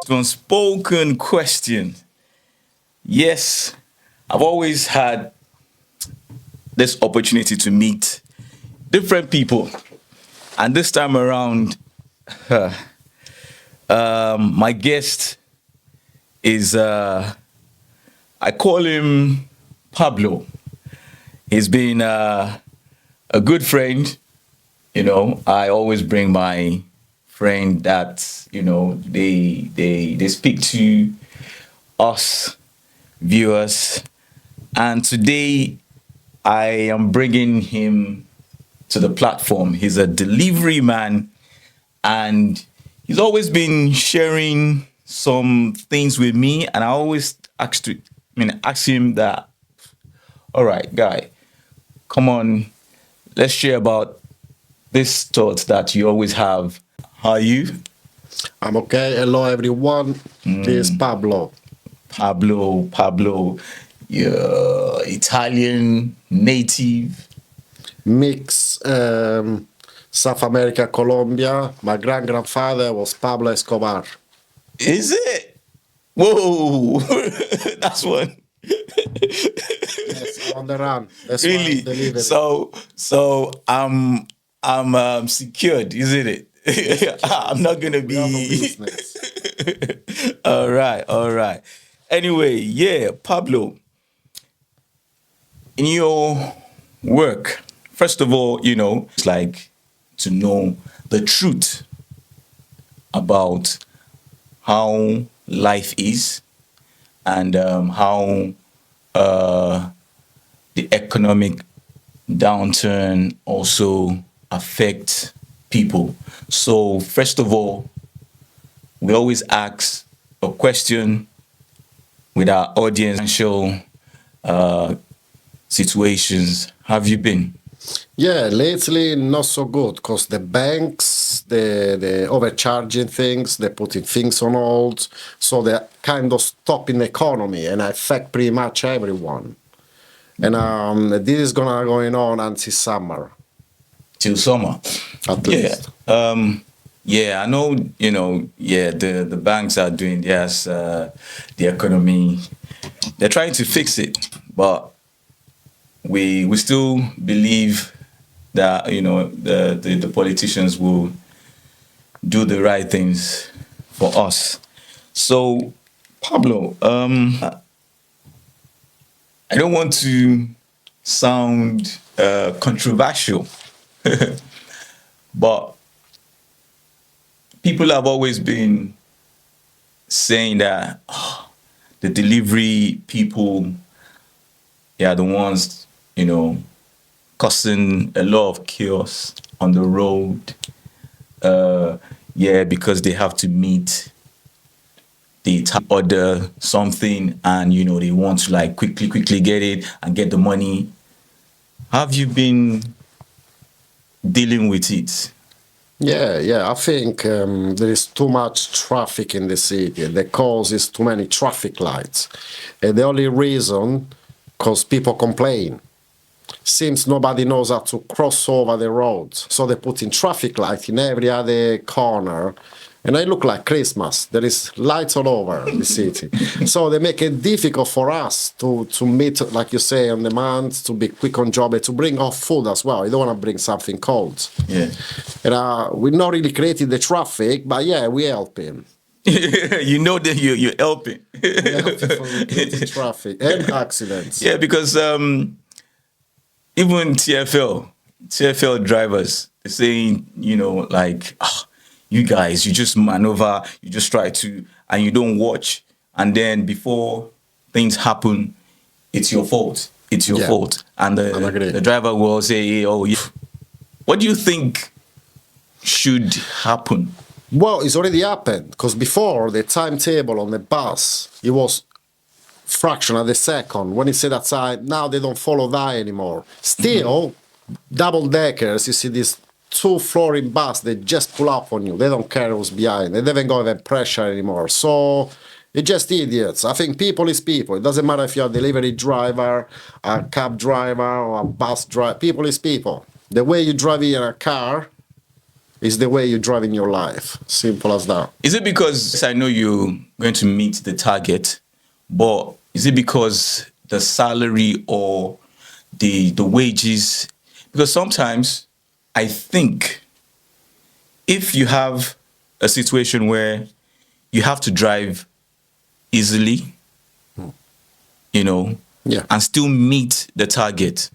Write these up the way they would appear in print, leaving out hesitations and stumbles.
Unspoken question. Yes, I've always had this opportunity to meet different people, and this time around, my guest is I call him Pablo. He's been a good friend. I always bring my friend that they speak to us viewers, and today I am bringing him to the platform. He's a delivery man, and he's always been sharing some things with me, and I always ask him that, all right, guy, come on, let's share about this thoughts that you always have. How are you? I'm okay. Hello, everyone. This is Pablo. Pablo, you're Italian native. Mix South America, Colombia. My grandfather was Pablo Escobar. Is it? Whoa, that's one. Yes, on the run. That's why I'm Really? delivering. So I'm secured, isn't it? I'm not gonna We are no be. business. All right. Anyway, yeah, Pablo, in your work, first of all, it's like to know the truth about how life is, and how the economic downturn also affects people. So, first of all, we always ask a question with our audience: financial uh, situations. Have you been? Yeah, lately not so good because the banks, the overcharging things, they're putting things on hold, so they're kind of stopping the economy and affect pretty much everyone. And this is gonna going on until summer, Till summer? at Yeah. least. Yeah, I know, yeah, the banks are doing theirs, the economy. They're trying to fix it, but we still believe that, the politicians will do the right things for us. So, Pablo, I don't want to sound controversial, but people have always been saying that, the delivery people, they are the ones, causing a lot of chaos on the road. Yeah, because they have to meet the order something, and they want to like quickly get it and get the money. Have you been dealing with it? Yeah. I think there is too much traffic in the city. The cause is too many traffic lights. And the only reason, because people complain. Seems nobody knows how to cross over the roads. So they put in traffic light in every other corner. And they look like Christmas. There is lights all over the city. So they make it difficult for us to meet, like you say, on demand, to be quick on job, and to bring off food as well. You don't want to bring something cold. Yeah. And we're not really creating the traffic, but yeah, we're helping. You know that you're helping. We're helping for reducing traffic and accidents. Yeah, because even TFL drivers, they're saying, like, you guys, you just maneuver, you just try to, and you don't watch, and then before things happen, it's your fault. It's your Yeah, fault, and I'm agree. the driver will say, "Oh, yeah." What do you think should happen? Well, it's already happened because before the timetable on the bus, it was fraction of a second. When it said outside, now they don't follow that anymore. Still, double deckers, you see this two-flooring bus, they just pull up on you. They don't care who's behind. They don't go even pressure anymore. So it's just idiots. I think people is people. It doesn't matter if you're a delivery driver, a cab driver, or a bus driver. People is people. The way you drive in a car It's the way you drive in your life. Simple as that. Is it because I know you're going to meet the target, but is it because the salary or the wages? Because sometimes I think if you have a situation where you have to drive easily, you know, Yeah. and still meet the target.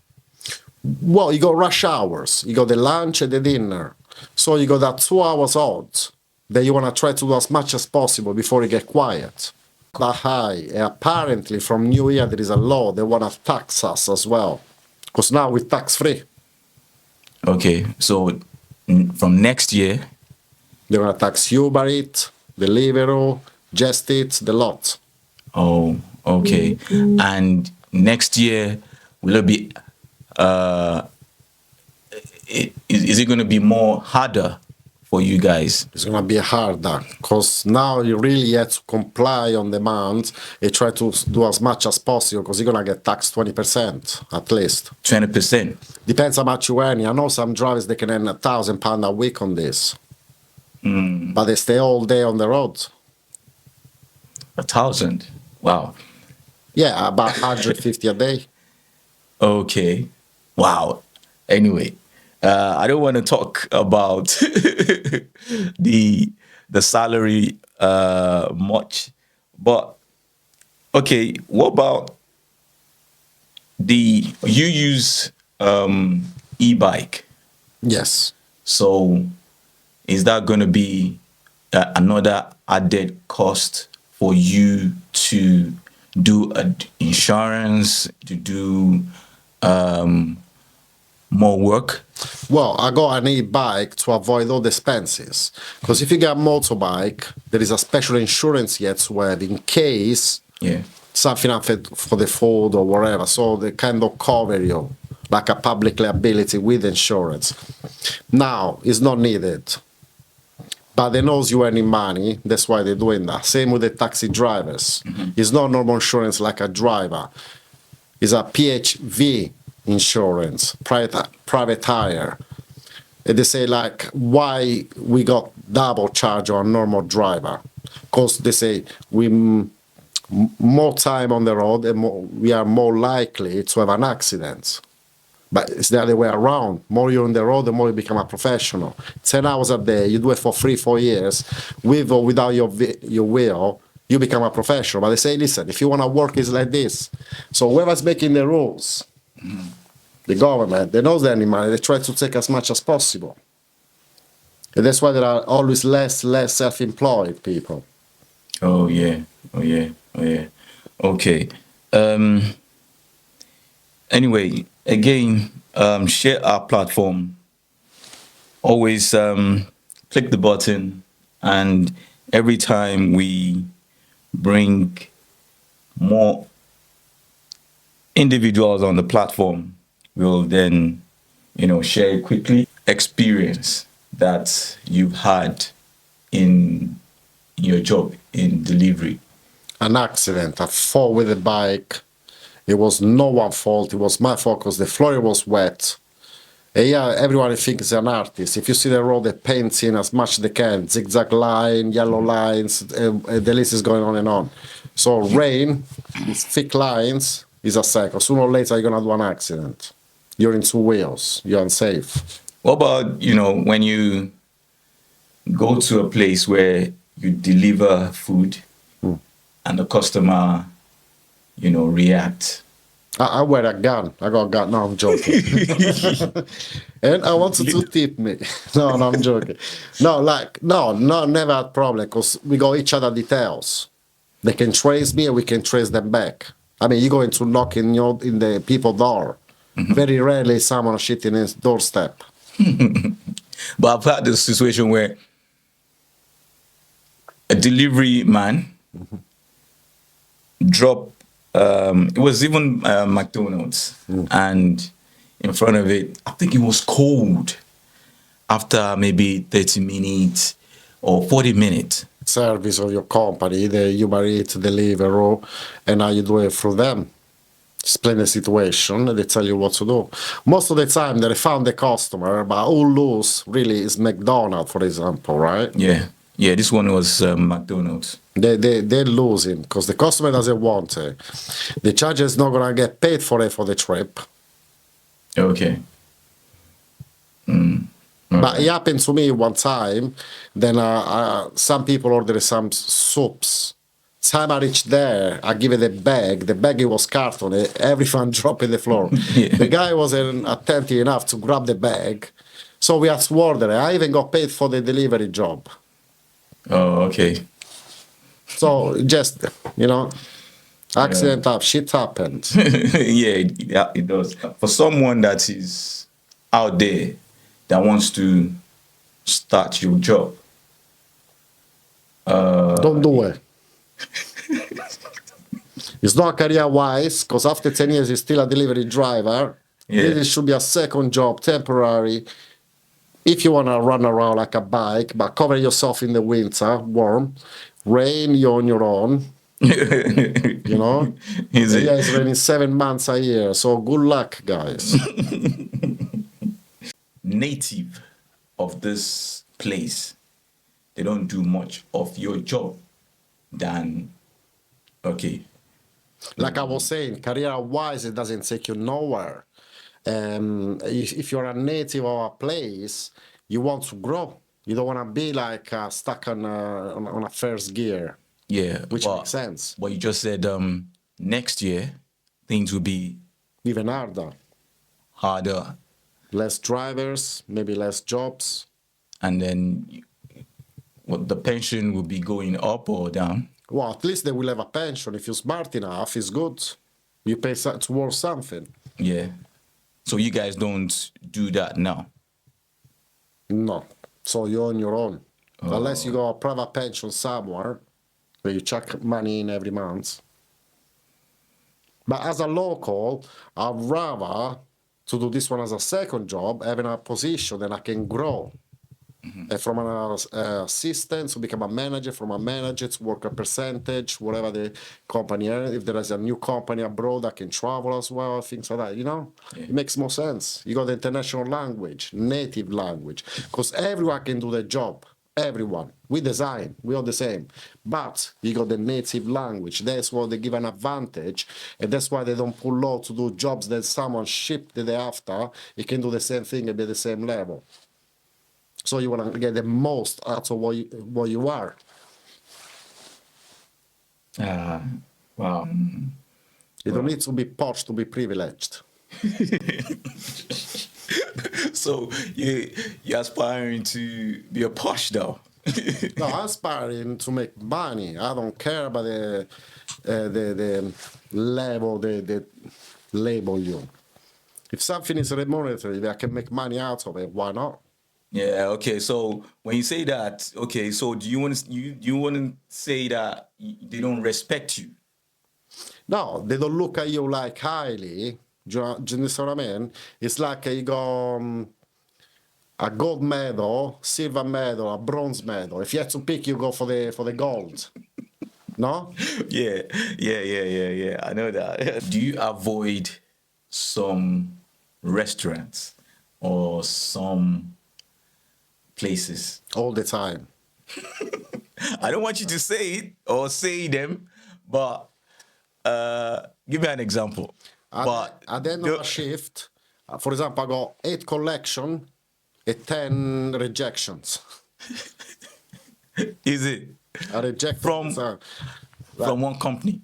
Well, you got rush hours. You got the lunch and the dinner. So you got that 2 hours out that you want to try to do as much as possible before you get quiet. That high. And apparently from New Year there is a law. They want to tax us as well. Because now we're tax free. Okay, so from next year, They're going to tax Uber Eats, Deliveroo, Just Eat, the lot. oh, okay. And next year, will it be, is it going to be more harder for you guys? It's going to be harder because now you really have to comply on demands and try to do as much as possible because you're going to get taxed 20% at least. 20%. Depends how much you earn. I know some drivers, they can earn £1,000 a week on this. But they stay all day on the road. 1,000. Wow. Yeah, about 150 a day. Okay. Wow. Anyway, I don't want to talk about the salary much, but okay. What about you use e-bike? Yes. So is that going to be another added cost for you to do insurance, to do more work? Well, I got an e-bike to avoid all the expenses. Because if you get a motorbike, there is a special insurance yet to have in case something happened for the food or whatever. So they kind of cover you, like a public liability with insurance. Now, it's not needed. But they knows you earning money, that's why they're doing that. Same with the taxi drivers. It's not normal insurance like a driver. It's a PHV insurance, private hire. And they say like, why we got double charge on a normal driver? Because they say we more time on the road and we are more likely to have an accident. But it's the other way around. More you're on the road, the more you become a professional. 10 hours a day, you do it for 3-4 years, with or without your will, you become a professional. But they say, listen, if you want to work, it's like this. So whoever's making the rules, the government, they know they're money, they try to take as much as possible. And that's why there are always less self-employed people. Oh, yeah. Oh, yeah. Oh, yeah. Okay. Anyway, again, share our platform. Always click the button, and every time we bring more individuals on the platform, we'll then, share quickly experience that you've had in your job in delivery. An accident, I fall with a bike. It was no one's fault. It was my fault because the floor was wet. And yeah, everyone thinks an artist. If you see the road, they paint in as much as they can. Zigzag line, yellow lines, the list is going on and on. So rain, thick lines, is a cycle. Sooner or later, you're going to do an accident. You're in two wheels. You're unsafe. What about, when you go to a place where you deliver food and the customer react? I wear a gun. I got a gun. No, I'm joking. And I want to tip me. No, I'm joking. No, never had problem because we got each other details. They can trace me and we can trace them back. I mean, you're going to knock in the people's door. Very rarely someone shit in his doorstep. But I've had this situation where a delivery man dropped, it was even McDonald's, and in front of it, I think it was cold after maybe 30 minutes or 40 minutes. Service of your company, either Uber Eats, Deliveroo, and now you do it through them. explain the situation, and they tell you what to do. Most of the time, they found the customer, but who lose really is McDonald's, for example, right? Yeah. Yeah, this one was McDonald's. They're losing because the customer doesn't want it. The charger is not gonna get paid for it for the trip. Okay. But it happened to me one time. Then some people ordered some soups. Time I reached there, I give it a bag. The bag it was carton. Everyone dropped in the floor. Yeah. The guy wasn't attentive enough to grab the bag, so we had to order it. I even got paid for the delivery job. Oh, okay. So just accident up, shit happened. Yeah, it does. For someone that is out there that wants to start your job, Don't do it. It's not career wise because after 10 years you're still a delivery driver. Yeah. This should be a second job, temporary. If you want to run around like a bike, but cover yourself in the winter, warm, rain, you're on your own. You know? Is it? Yeah, it's raining 7 months a year. So good luck, guys. Native of this place, they don't do much of your job than, okay. Like I was saying, career-wise, it doesn't take you nowhere. If you're a native of a place, you want to grow. You don't want to be like stuck on a first gear, Yeah. which makes sense. But you just said next year things will be Even harder. harder, Less drivers, maybe less jobs. and then what, the pension will be going up or down? Well, at least they will have a pension. If you're smart enough, it's good. You pay towards something. Yeah. So you guys don't do that now? No. So you're on your own. Unless you got a private pension somewhere where you chuck money in every month. But as a local, I'd rather to do this one as a second job, having a position that I can grow. And from an assistant to become a manager, from a manager to work a percentage, whatever the company earns. If there is a new company abroad, I can travel as well, things like that, Yeah. It makes more sense. You got the international language, native language, because everyone can do the job. Everyone. We design, we are the same. But you got the native language. That's what they give an advantage. And that's why they don't pull out to do jobs that someone shipped the day after. He can do the same thing and be at the same level. So you want to get the most out of what you are. Wow. You don't need to be posh to be privileged. So you're aspiring to be a posh though? No, I'm aspiring to make money. I don't care about the level they label you. If something is remunerative, I can make money out of it. Why not? Yeah. Okay. So when you say that, okay, so do you want to say that they don't respect you? No, they don't look at you like highly. Do you understand what I mean? It's like you got a gold medal, silver medal, a bronze medal. If you had to pick, you go for the gold. No? Yeah. I know that. Do you avoid some restaurants or some places? All the time. I don't want you to say it or say them, but give me an example. At the end of a shift, for example, I got 8 collection and 10 rejections. Is it I reject from one company?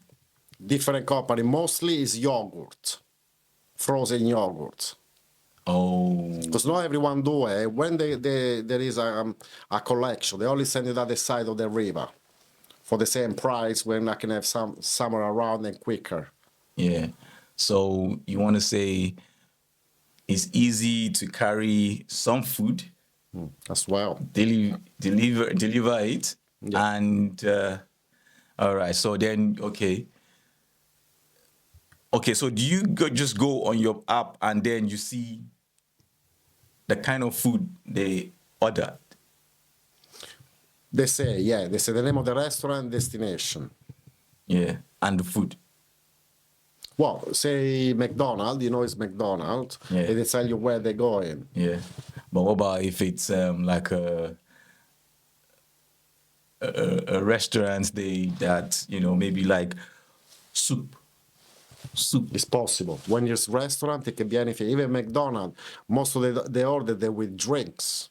different company. Mostly is yogurt, frozen yogurt. Oh, Because not everyone do it. When there is a collection, they only send it at the side of the river for the same price when I can have somewhere around and quicker. yeah. So you want to say it's easy to carry some food, As well. deliver it, Yeah. and all right. So then, okay. So do you just go on your app and then you see the kind of food they ordered? They say the name of the restaurant, destination. Yeah, and the food. Well, say McDonald's, you know it's McDonald's, Yeah. and they tell you where they're going. Yeah. But what about if it's like a restaurant that, maybe like soup. Soup. It's possible. When it's restaurant, it can be anything. Even McDonald's, most of they order them with drinks.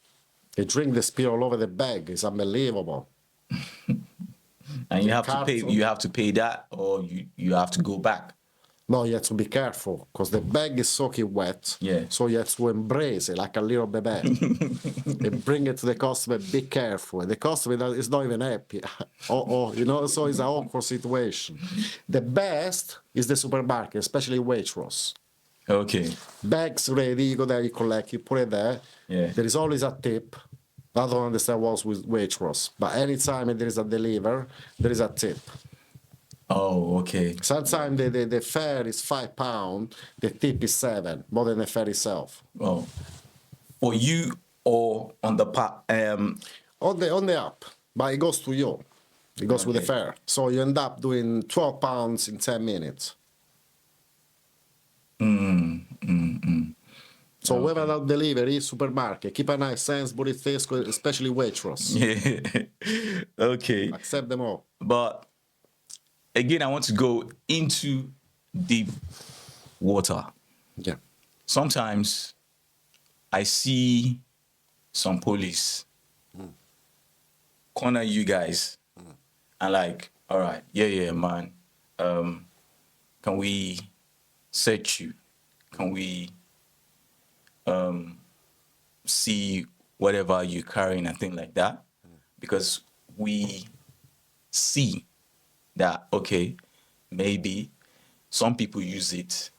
They drink the spill all over the bag. It's unbelievable. And you The have to pay. carton. You have to pay that, or you have to go back. No, you have to be careful because the bag is soaking wet. Yeah. So you have to embrace it like a little baby. And bring it to the customer. Be careful. And the customer is not even happy. So it's an awkward situation. The best is the supermarket, especially Waitrose. Okay. Bags ready, you go there, you collect, you put it there. Yeah. There is always a tip. I don't understand what's with Waitrose, but anytime there is a deliver, there is a tip. Oh, okay. Sometimes the fare is £5, the tip is 7, more than the fare itself. Oh, for you or on the On the app, but it goes to you. It goes with the Okay. fare. So you end up doing £12 in 10 minutes. So whether that delivery, supermarket, keep an eye, Sainsbury's, Tesco, especially Waitrose. Yeah. Okay. Accept them all. But again, I want to go into deep water. Yeah. Sometimes I see some police corner you guys and like, all right, yeah, man. Can we search you? Can we see whatever you're carrying and things like that? Because we see that, okay, maybe some people use it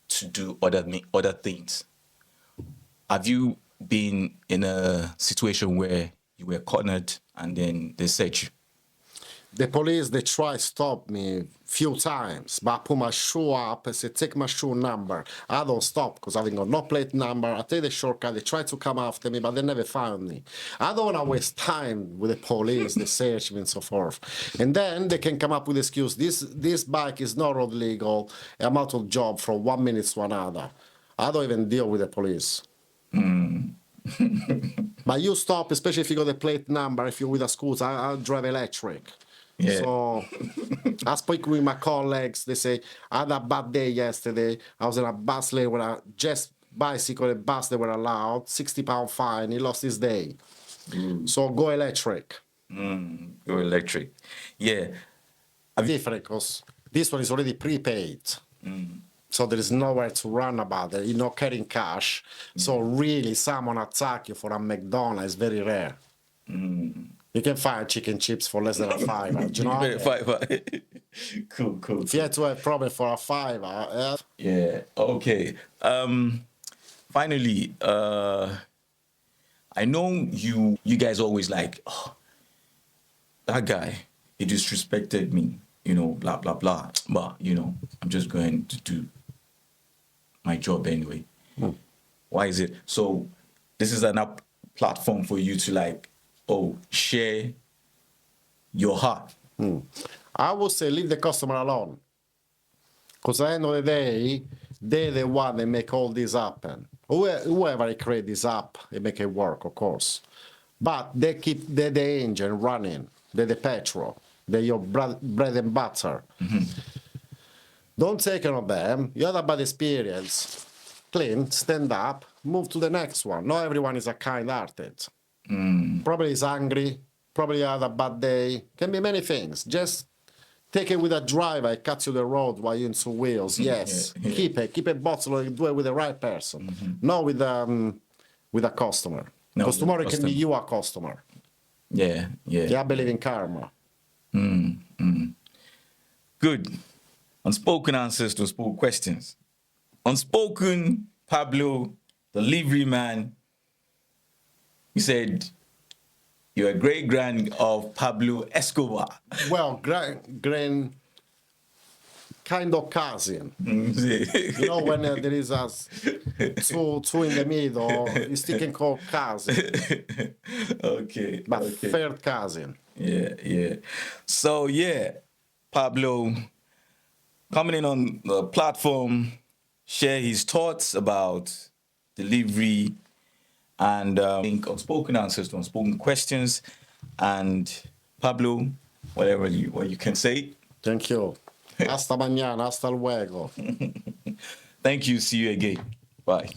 to do other things. Have you been in a situation where you were cornered and then they search you? The police, they try to stop me few times, but I put my shoe up and say, take my shoe number. I don't stop because I haven't got no plate number. I take the shortcut. They try to come after me, but they never found me. I don't want to waste time with the police, they search me and so forth. And then they can come up with excuse. This bike is not road legal. I'm out of job from 1 minute to another. I don't even deal with the police. But you stop, especially if you got the plate number, if you're with a scooter, I drive electric. Yeah. So I speak with my colleagues. They say, I had a bad day yesterday. I was in a bus lane where just bicycle and bus they were allowed, £60 fine. He lost his day. So go electric. Go electric. Yeah. Different because this one is already prepaid. So there is nowhere to run about it. You're not carrying cash. So really, someone attack you for a McDonald's is very rare. You can find chicken chips for less than a £5. Do you know what I mean? Cool. If you had to have problem for a £5, Yeah. Okay. Finally, I know you guys always like, oh, that guy, he disrespected me, blah blah blah. But I'm just going to do my job anyway. Why is it? So this is an up platform for you to like, share your heart. I would say leave the customer alone. Because at the end of the day, they're the one that make all this happen. Whoever create this app, they make it work, of course. But they keep the engine running. They're the petrol. They're your bread and butter. Don't take care of them. You had a bad experience. Clean, stand up, move to the next one. Not everyone is a kind-hearted. Probably is angry. Probably had a bad day. Can be many things. Just take it with a driver, cut you the road while you're in two wheels. Yes, Yeah. keep it bottled, do it with the right person, not with a customer. No, Because with tomorrow the it can be customer. you a customer. Yeah. Yeah, I believe in karma. Good. Unspoken answers to unspoken questions. Unspoken, Pablo, the delivery man. He said, you're a great grand of Pablo Escobar. Well, grand kind of cousin. You know when there is a two in the middle, you still can call cousin, Okay. but okay. third cousin. Yeah. So, Pablo, coming in on the platform, share his thoughts about delivery and unspoken answers to unspoken questions. And Pablo, what you can say. Thank you. Hasta mañana, hasta luego. Thank you. See you again. Bye.